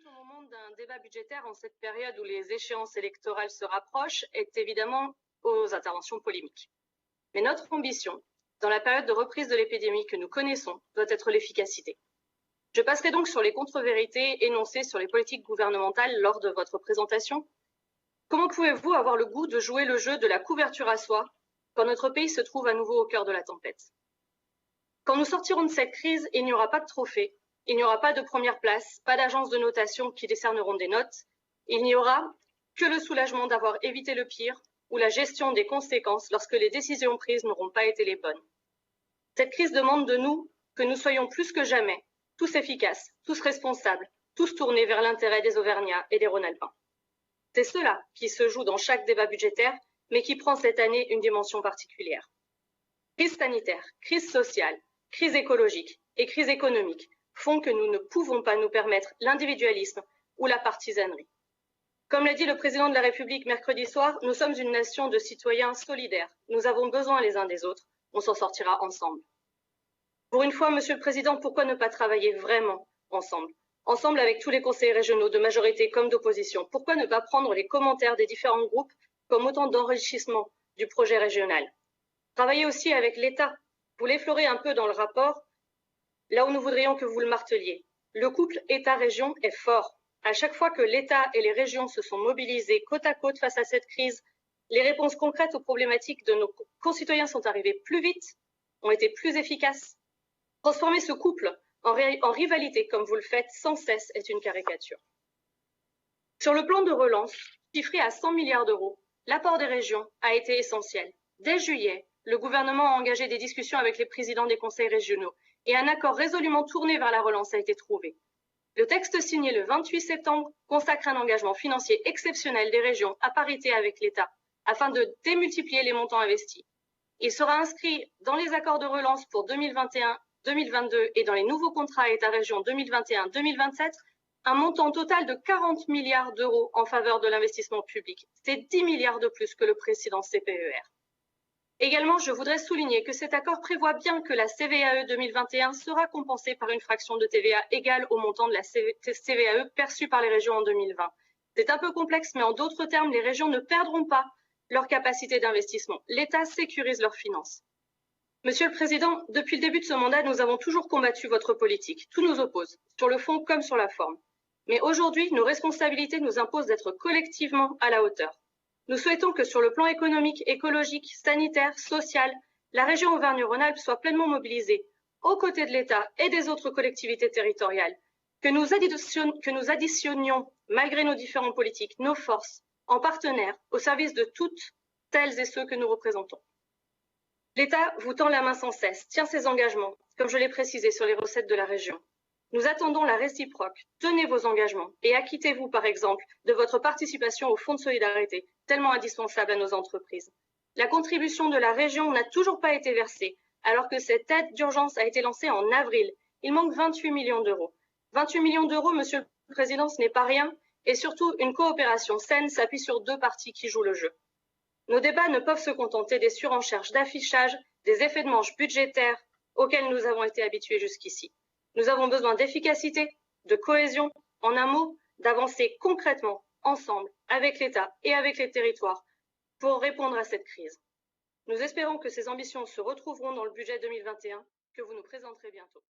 au moment d'un débat budgétaire en cette période où les échéances électorales se rapprochent est évidemment aux interventions polémiques. Mais notre ambition, dans la période de reprise de l'épidémie que nous connaissons, doit être l'efficacité. Je passerai donc sur les contre-vérités énoncées sur les politiques gouvernementales lors de votre présentation. Comment pouvez-vous avoir le goût de jouer le jeu de la couverture à soi quand notre pays se trouve à nouveau au cœur de la tempête? Quand nous sortirons de cette crise, il n'y aura pas de trophée, il n'y aura pas de première place, pas d'agences de notation qui décerneront des notes. Il n'y aura que le soulagement d'avoir évité le pire ou la gestion des conséquences lorsque les décisions prises n'auront pas été les bonnes. Cette crise demande de nous que nous soyons plus que jamais tous efficaces, tous responsables, tous tournés vers l'intérêt des Auvergnats et des Rhône-Alpins. C'est cela qui se joue dans chaque débat budgétaire, mais qui prend cette année une dimension particulière. Crise sanitaire, crise sociale, crise écologique et crise économique font que nous ne pouvons pas nous permettre l'individualisme ou la partisanerie. Comme l'a dit le président de la République mercredi soir, nous sommes une nation de citoyens solidaires. Nous avons besoin les uns des autres. On s'en sortira ensemble. Pour une fois, Monsieur le Président, pourquoi ne pas travailler vraiment ensemble? Ensemble avec tous les conseillers régionaux, de majorité comme d'opposition. Pourquoi ne pas prendre les commentaires des différents groupes comme autant d'enrichissement du projet régional? Travailler aussi avec l'État. Vous l'effleurez un peu dans le rapport, là où nous voudrions que vous le marteliez. Le couple État-région est fort. À chaque fois que l'État et les régions se sont mobilisés côte à côte face à cette crise, les réponses concrètes aux problématiques de nos concitoyens sont arrivées plus vite, ont été plus efficaces. Transformer ce couple en rivalité, comme vous le faites sans cesse, est une caricature. Sur le plan de relance, chiffré à 100 milliards d'euros, l'apport des régions a été essentiel. Dès juillet, le gouvernement a engagé des discussions avec les présidents des conseils régionaux et un accord résolument tourné vers la relance a été trouvé. Le texte signé le 28 septembre consacre un engagement financier exceptionnel des régions à parité avec l'État afin de démultiplier les montants investis. Il sera inscrit dans les accords de relance pour 2021, 2022 et dans les nouveaux contrats État-région 2021-2027 un montant total de 40 milliards d'euros en faveur de l'investissement public. C'est 10 milliards de plus que le précédent CPER. Également, je voudrais souligner que cet accord prévoit bien que la CVAE 2021 sera compensée par une fraction de TVA égale au montant de la CVAE perçue par les régions en 2020. C'est un peu complexe, mais en d'autres termes, les régions ne perdront pas leur capacité d'investissement. L'État sécurise leurs finances. Monsieur le Président, depuis le début de ce mandat, nous avons toujours combattu votre politique. Tout nous oppose, sur le fond comme sur la forme. Mais aujourd'hui, nos responsabilités nous imposent d'être collectivement à la hauteur. Nous souhaitons que sur le plan économique, écologique, sanitaire, social, la région Auvergne-Rhône-Alpes soit pleinement mobilisée aux côtés de l'État et des autres collectivités territoriales, que nous additionnions, malgré nos différents politiques, nos forces en partenaires au service de toutes celles et ceux que nous représentons. L'État vous tend la main sans cesse, tient ses engagements, comme je l'ai précisé sur les recettes de la région. Nous attendons la réciproque. Tenez vos engagements et acquittez-vous, par exemple, de votre participation au Fonds de solidarité, tellement indispensable à nos entreprises. La contribution de la région n'a toujours pas été versée, alors que cette aide d'urgence a été lancée en avril. Il manque 28 millions d'euros. 28 millions d'euros, Monsieur le Président, ce n'est pas rien, et surtout, une coopération saine s'appuie sur deux parties qui jouent le jeu. Nos débats ne peuvent se contenter des surenchères d'affichage, des effets de manche budgétaires auxquels nous avons été habitués jusqu'ici. Nous avons besoin d'efficacité, de cohésion, en un mot, d'avancer concrètement, ensemble, avec l'État et avec les territoires, pour répondre à cette crise. Nous espérons que ces ambitions se retrouveront dans le budget 2021 que vous nous présenterez bientôt.